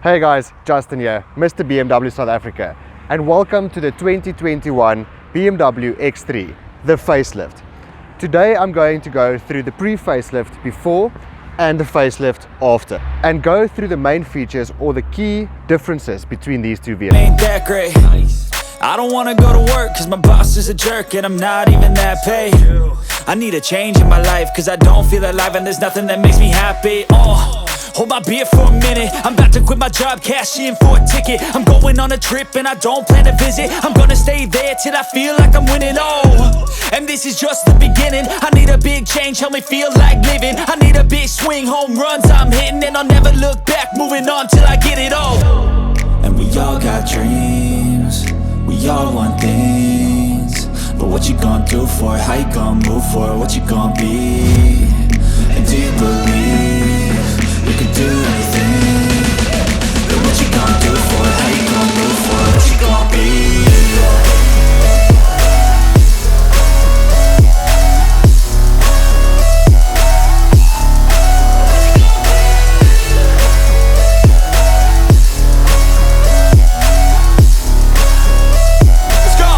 Hey guys, Justin here, Mr. BMW South Africa, and welcome to the 2021 BMW X3, the facelift. Today I'm going to go through the pre-facelift before and the facelift after, and go through the main features or the key differences between these two vehicles. Ain't that great? I don't wanna go to work cause my boss is a jerk and I'm not even that paid. I need a change in my life cause I don't feel alive and there's nothing that makes me happy. Hold my beer for a minute. I'm about to quit my job, cash in for a ticket. I'm going on a trip and I don't plan to visit. I'm gonna stay there till I feel like I'm winning. And this is just the beginning. I need a big change, help me feel like living. I need a big swing, home runs I'm hitting, and I'll never look back, moving on till I get it all. And we all got dreams, we all want things, but what you gonna do for it? How you gonna move for it? What you gonna be? And do you believe you can do anything? But what you gonna do for it? How you gonna move for it? What you gonna be? Let's go!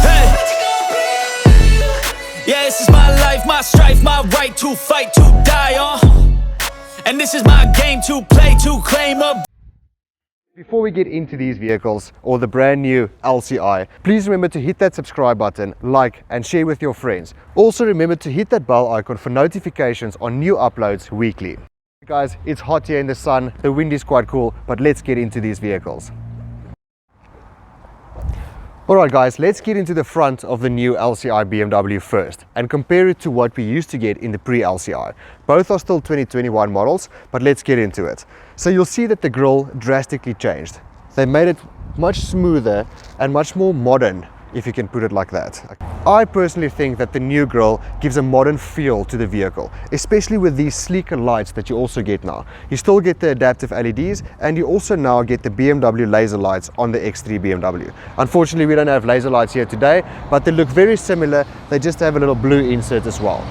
Hey! Yeah, this is my life, my strife, my right to fight, to die on. And this is my game to play, to claim a... Before we get into these vehicles or the brand new LCI, please remember to hit that subscribe button, like and share with your friends. Also remember to hit that bell icon for notifications on new uploads weekly. Guys, it's hot here in the sun, the wind is quite cool, but let's get into these vehicles. Alright guys, let's get into the front of the new LCI BMW first and compare it to what we used to get in the pre-LCI. Both are still 2021 models, but let's get into it. So you'll see that the grille drastically changed. They made it much smoother and much more modern, if you can put it like that. I personally think that the new grille gives a modern feel to the vehicle, especially with these sleeker lights that you also get now. You still get the adaptive LEDs, and you also now get the BMW laser lights on the X3 BMW. Unfortunately, we don't have laser lights here today, but they look very similar. They just have a little blue insert as well.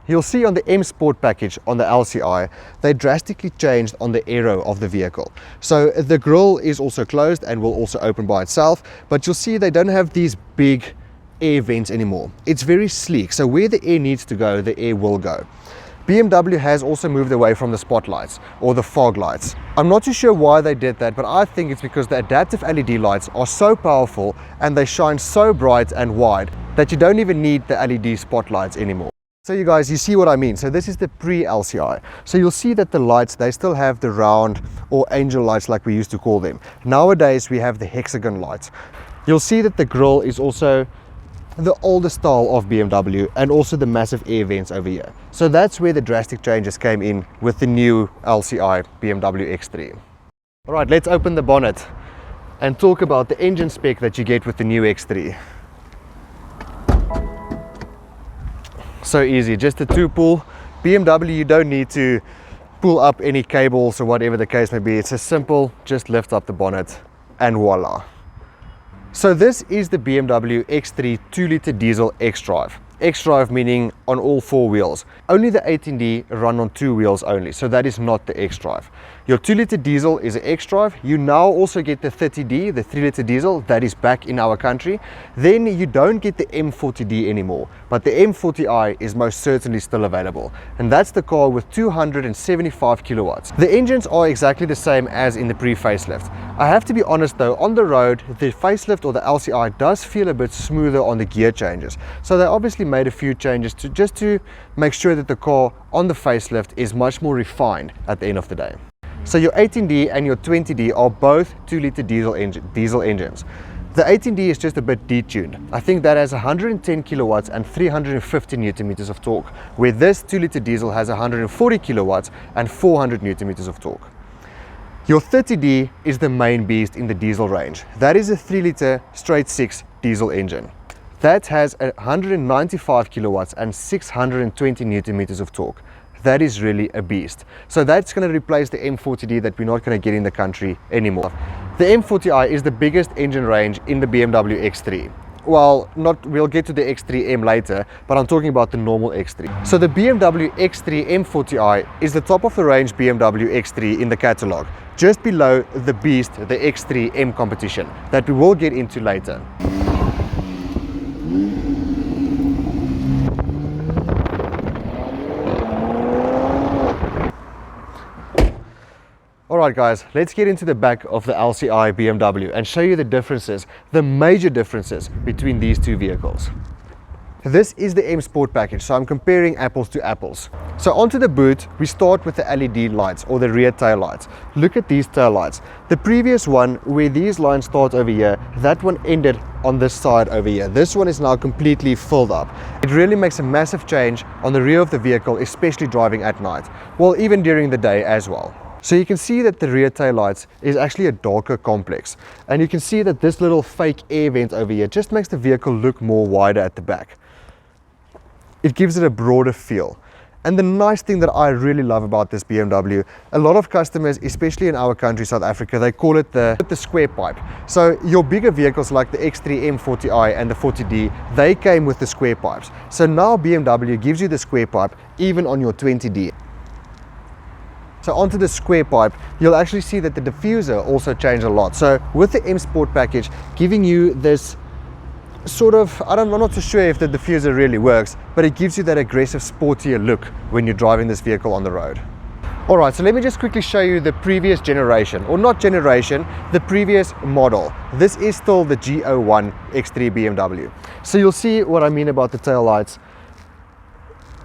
You'll see on the M Sport package on the LCI, they drastically changed on the aero of the vehicle. So the grille is also closed and will also open by itself, but you'll see they don't have these big air vents anymore. It's very sleek, so where the air needs to go, the air will go. BMW has also moved away from the spotlights or the fog lights. I'm not too sure why they did that, but I think it's because the adaptive LED lights are so powerful and they shine so bright and wide that you don't even need the LED spotlights anymore. So you guys, you see what I mean? So this is the pre-LCI. So you'll see that the lights, they still have the round or angel lights like we used to call them. Nowadays we have the hexagon lights. You'll see that the grille is also the older style of BMW and also the massive air vents over here. So that's where the drastic changes came in with the new LCI BMW X3. All right, let's open the bonnet and talk about the engine spec that you get with the new X3. So easy, just a 2-pull. BMW, you don't need to pull up any cables or whatever the case may be. It's a simple, just lift up the bonnet and voila. So this is the BMW X3 2-litre diesel X-Drive. X-Drive meaning on all 4 wheels. Only the 18D run on 2 wheels only, so that is not the X-Drive. Your 2-litre diesel is an X-Drive. You now also get the 30D, the 3-litre diesel, that is back in our country. Then you don't get the M40D anymore, but the M40i is most certainly still available. And that's the car with 275 kilowatts. The engines are exactly the same as in the pre-facelift. I have to be honest though, on the road, the facelift or the LCI does feel a bit smoother on the gear changes. So they obviously made a few changes just to make sure that the car on the facelift is much more refined at the end of the day. So your 18D and your 20D are both 2-litre diesel engines. The 18D is just a bit detuned. I think that has 110 kilowatts and 350 newton meters of torque, where this 2-litre diesel has 140 kilowatts and 400 newton meters of torque. Your 30D is the main beast in the diesel range. That is a 3-litre straight 6 diesel engine. That has 195 kilowatts and 620 newton meters of torque. That is really a beast. So that's going to replace the M40D that we're not going to get in the country anymore. The M40i is the biggest engine range in the BMW X3. well, we'll get to the X3M later, but I'm talking about the normal X3. So the BMW X3 M40i is the top of the range BMW X3 in the catalogue, just below the beast, the X3M competition, that we will get into later. Alright guys, let's get into the back of the LCI BMW and show you the differences, the major differences between these two vehicles. This is the M Sport package, so I'm comparing apples to apples. So onto the boot, we start with the LED lights or the rear tail lights. Look at these tail lights. The previous one, where these lines start over here, that one ended on this side over here. This one is now completely filled up. It really makes a massive change on the rear of the vehicle, especially driving at night. Well, even during the day as well. So you can see that the rear tail lights is actually a darker complex, and you can see that this little fake air vent over here just makes the vehicle look more wider at the back. It gives it a broader feel. And the nice thing that I really love about this BMW, a lot of customers, especially in our country, South Africa, they call it the square pipe. So your bigger vehicles like the X3 M40i and the 40D, they came with the square pipes. So now BMW gives you the square pipe even on your 20D. So onto the square pipe, you'll actually see that the diffuser also changed a lot. So with the M Sport package giving you this sort of, I'm not too sure if the diffuser really works, but it gives you that aggressive, sportier look when you're driving this vehicle on the road. Alright, so let me just quickly show you the previous generation, or not generation, the previous model. This is still the G01 X3 BMW. So you'll see what I mean about the tail lights.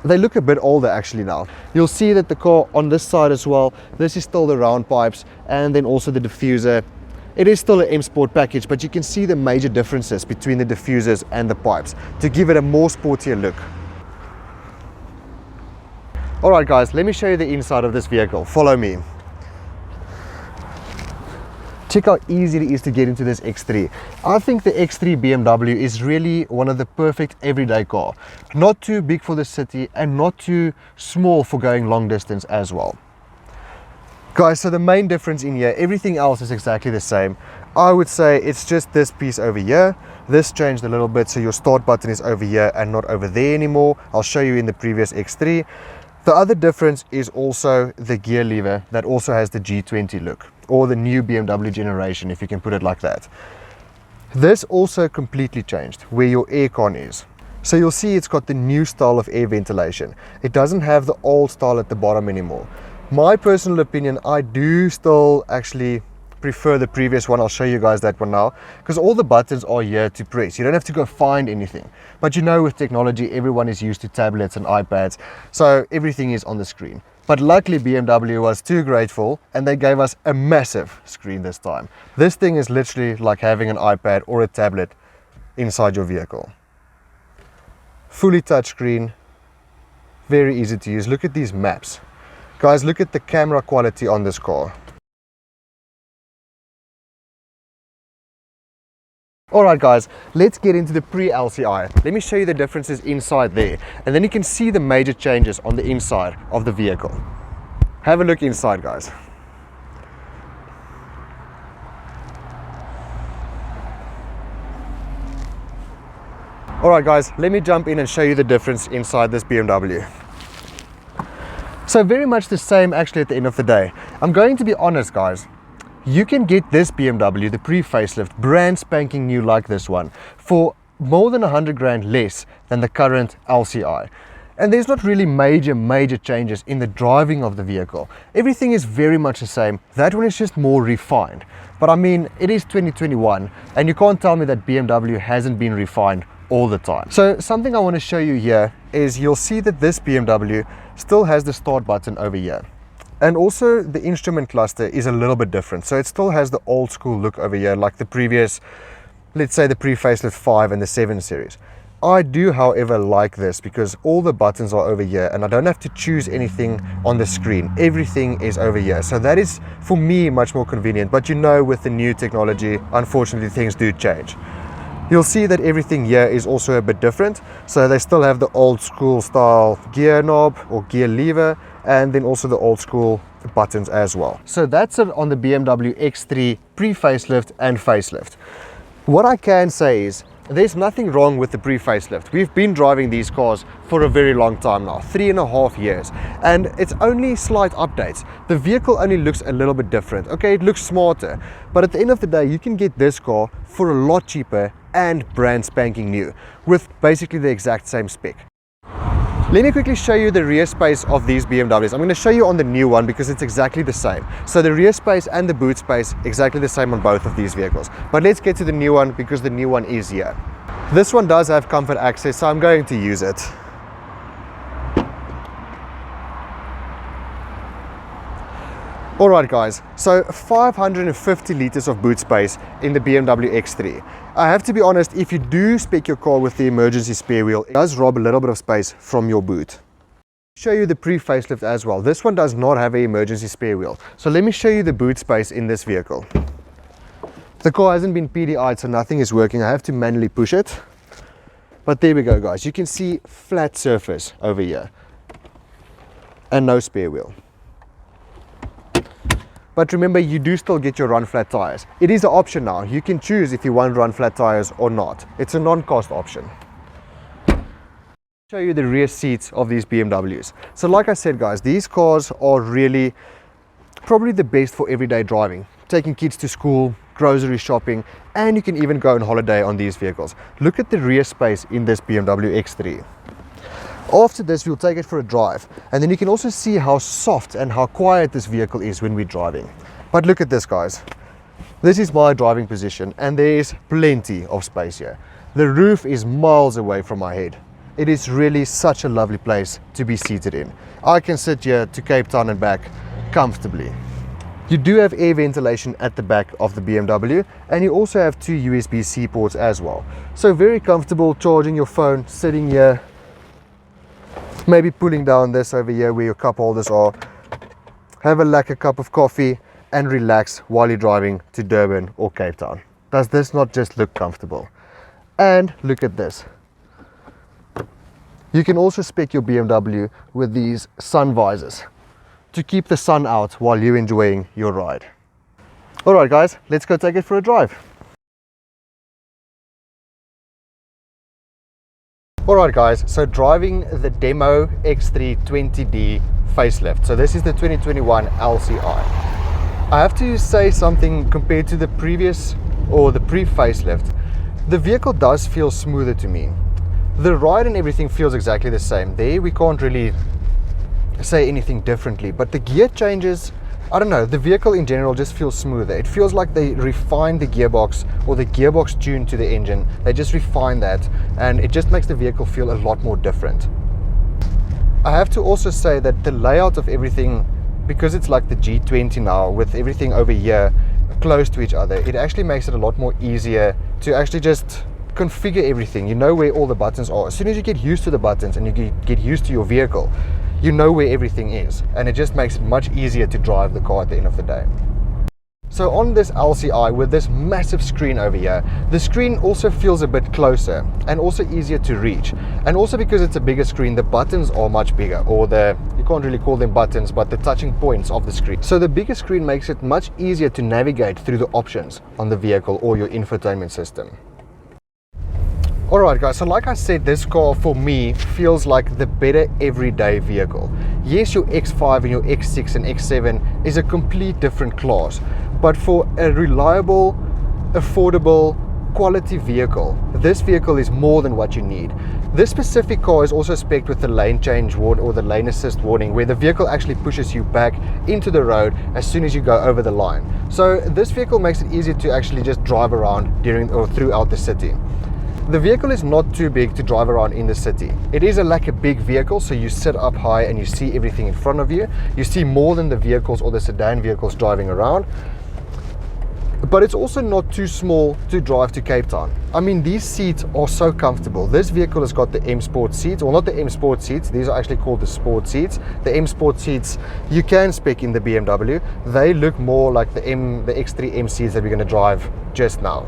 They look a bit older actually now. You'll see that the car on this side as well, this is still the round pipes, and then also the diffuser. It is still an M Sport package, but you can see the major differences between the diffusers and the pipes to give it a more sportier look. Alright guys, let me show you the inside of this vehicle. Follow me. Check how easy it is to get into this X3. I think the X3 BMW is really one of the perfect everyday car. Not too big for the city and not too small for going long distance as well. Guys, so the main difference in here, everything else is exactly the same. I would say it's just this piece over here. This changed a little bit, so your start button is over here and not over there anymore. I'll show you in the previous X3. The other difference is also the gear lever that also has the G20 look, or the new BMW generation, if you can put it like that. This also completely changed where your aircon is. So you'll see it's got the new style of air ventilation. It doesn't have the old style at the bottom anymore. My personal opinion, I do still actually prefer the previous one. I'll show you guys that one now, because all the buttons are here to press. You don't have to go find anything. But you know, with technology, everyone is used to tablets and iPads, so everything is on the screen. But luckily BMW was too grateful and they gave us a massive screen this time. This thing is literally like having an iPad or a tablet inside your vehicle. Fully touchscreen, very easy to use. Look at these maps. Guys, look at the camera quality on this car. Alright guys, let's get into the Pre-LCI. Let me show you the differences inside there, and then you can see the major changes on the inside of the vehicle. Have a look inside, guys. Alright guys, let me jump in and show you the difference inside this BMW. So very much the same actually at the end of the day. I'm going to be honest guys, you can get this BMW, the pre-facelift, brand spanking new like this one, for more than 100 grand less than the current LCI. And there's not really major changes in the driving of the vehicle. Everything is very much the same. That one is just more refined. But I mean, it is 2021, and you can't tell me that BMW hasn't been refined all the time. So something I want to show you here is you'll see that this BMW still has the start button over here. And also the instrument cluster is a little bit different. So it still has the old school look over here, like the previous, let's say the pre-facelift 5 and the 7 series. I do, however, like this because all the buttons are over here and I don't have to choose anything on the screen. Everything is over here. So that is, for me, much more convenient. But you know, with the new technology, unfortunately, things do change. You'll see that everything here is also a bit different. So they still have the old school style gear knob or gear lever, and then also the old school buttons as well. So that's it on the BMW X3 pre-facelift and facelift. What I can say is, There's nothing wrong with the pre-facelift. We've been driving these cars for a very long time now, 3.5 years, and it's only slight updates. The vehicle only looks a little bit different. Okay, it looks smarter, but at the end of the day, you can get this car for a lot cheaper and brand spanking new with basically the exact same spec. Let me quickly show you the rear space of these BMWs. I'm going to show you on the new one because it's exactly the same. So the rear space and the boot space, exactly the same on both of these vehicles. But let's get to the new one because the new one is here. This one does have comfort access, so I'm going to use it. Alright guys, so 550 liters of boot space in the BMW X3. I have to be honest, if you do spec your car with the emergency spare wheel, it does rob a little bit of space from your boot. Show you the pre-facelift as well. This one does not have an emergency spare wheel. So let me show you the boot space in this vehicle. The car hasn't been PDI'd, so nothing is working. I have to manually push it. But there we go guys, you can see flat surface over here. And no spare wheel. But remember, you do still get your run flat tires. It is an option now. You can choose if you want run flat tires or not. It's a non-cost option. Show you the rear seats of these BMWs. So like I said guys, these cars are really probably the best for everyday driving. Taking kids to school, grocery shopping, and you can even go on holiday on these vehicles. Look at the rear space in this BMW X3. After this, we'll take it for a drive, and then you can also see how soft and how quiet this vehicle is when we're driving. But look at this guys. This is my driving position, and there is plenty of space here. The roof is miles away from my head. It is really such a lovely place to be seated in. I can sit here to Cape Town and back comfortably. You do have air ventilation at the back of the BMW, and you also have 2 USB-C ports as well. So very comfortable charging your phone, sitting here, maybe pulling down this over here where your cup holders are, have a lacquer cup of coffee and relax while you're driving to Durban or Cape Town. Does this not just look comfortable? And look at this. You can also spec your BMW with these sun visors to keep the sun out while you're enjoying your ride. Alright guys, let's go take it for a drive. Alright guys, so driving the demo X3 20D facelift. So this is the 2021 LCI. I have to say something compared to the previous or the pre-facelift. The vehicle does feel smoother to me. The ride and everything feels exactly the same. There we can't really say anything differently, but the gear changes, I don't know, the vehicle in general just feels smoother. It feels like they refined the gearbox, or the gearbox tuned to the engine. They just refined that, and it just makes the vehicle feel a lot more different. I have to also say that the layout of everything, because it's like the G20 now, with everything over here close to each other, it actually makes it a lot more easier to actually just configure everything. You know where all the buttons are. As soon as you get used to the buttons and you get used to your vehicle, you know where everything is, and it just makes it much easier to drive the car at the end of the day. So on this LCI with this massive screen over here, the screen also feels a bit closer and also easier to reach. And also because it's a bigger screen, the buttons are much bigger, or you can't really call them buttons, but the touching points of the screen. So the bigger screen makes it much easier to navigate through the options on the vehicle or your infotainment system. Alright guys, so like I said, this car for me feels like the better everyday vehicle. Yes, your X5 and your X6 and X7 is a complete different class, but for a reliable, affordable, quality vehicle, this vehicle is more than what you need. This specific car is also spec'd with the lane change warning, or the lane assist warning, where the vehicle actually pushes you back into the road as soon as you go over the line. So this vehicle makes it easier to actually just drive around during or throughout the city. The vehicle is not too big to drive around in the city. It is like a big vehicle, so you sit up high and you see everything in front of you. You see more than the vehicles or the sedan vehicles driving around. But it's also not too small to drive to Cape Town. I mean, these seats are so comfortable. This vehicle has got the M Sport seats, well, not the M Sport seats, these are actually called the Sport seats. The M Sport seats you can spec in the BMW. They look more like the X3 M seats that we're going to drive just now.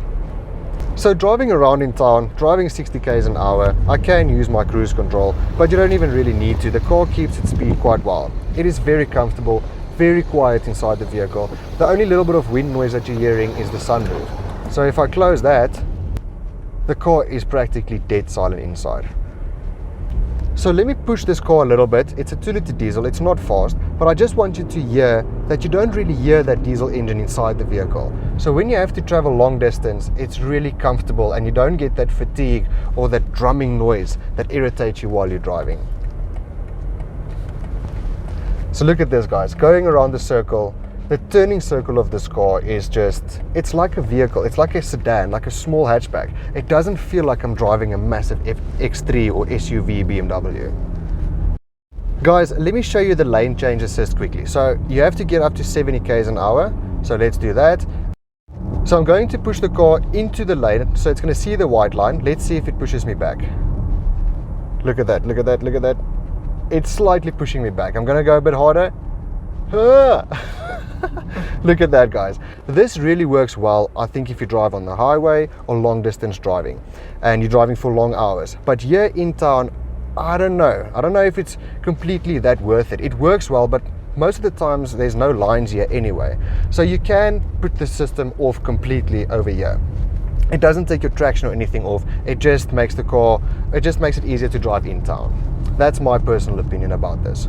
So driving around in town, driving 60 k's an hour, I can use my cruise control, but you don't even really need to. The car keeps its speed quite well. It is very comfortable, very quiet inside the vehicle. The only little bit of wind noise that you're hearing is the sunroof. So if I close that, the car is practically dead silent inside. So let me push this car a little bit. It's a 2-liter diesel, it's not fast, but I just want you to hear that you don't really hear that diesel engine inside the vehicle. So when you have to travel long distance, it's really comfortable and you don't get that fatigue or that drumming noise that irritates you while you're driving. So look at this, guys, going around the circle. The turning circle of this car is just, it's like a vehicle, it's like a sedan, like a small hatchback. It doesn't feel like I'm driving a massive X3 or SUV BMW. Guys, let me show you the lane change assist quickly. So you have to get up to 70 k's an hour. So let's do that. So I'm going to push the car into the lane. So it's going to see the white line. Let's see if it pushes me back. Look at that, look at that, look at that. It's slightly pushing me back. I'm going to go a bit harder. Look at that, guys. This really works well, I think, if you drive on the highway or long distance driving and you're driving for long hours. But here in town, I don't know if it's completely that worth it. It works well, but most of the times there's no lines here anyway. So you can put the system off completely over here. It doesn't take your traction or anything off. It just makes the car, it just makes it easier to drive in town. That's my personal opinion about this.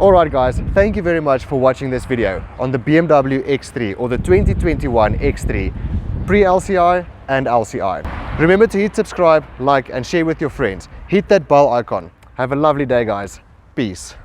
Alright guys, thank you very much for watching this video on the BMW X3 or the 2021 X3 Pre-LCI and LCI. Remember to hit subscribe, like and share with your friends. Hit that bell icon. Have a lovely day, guys. Peace.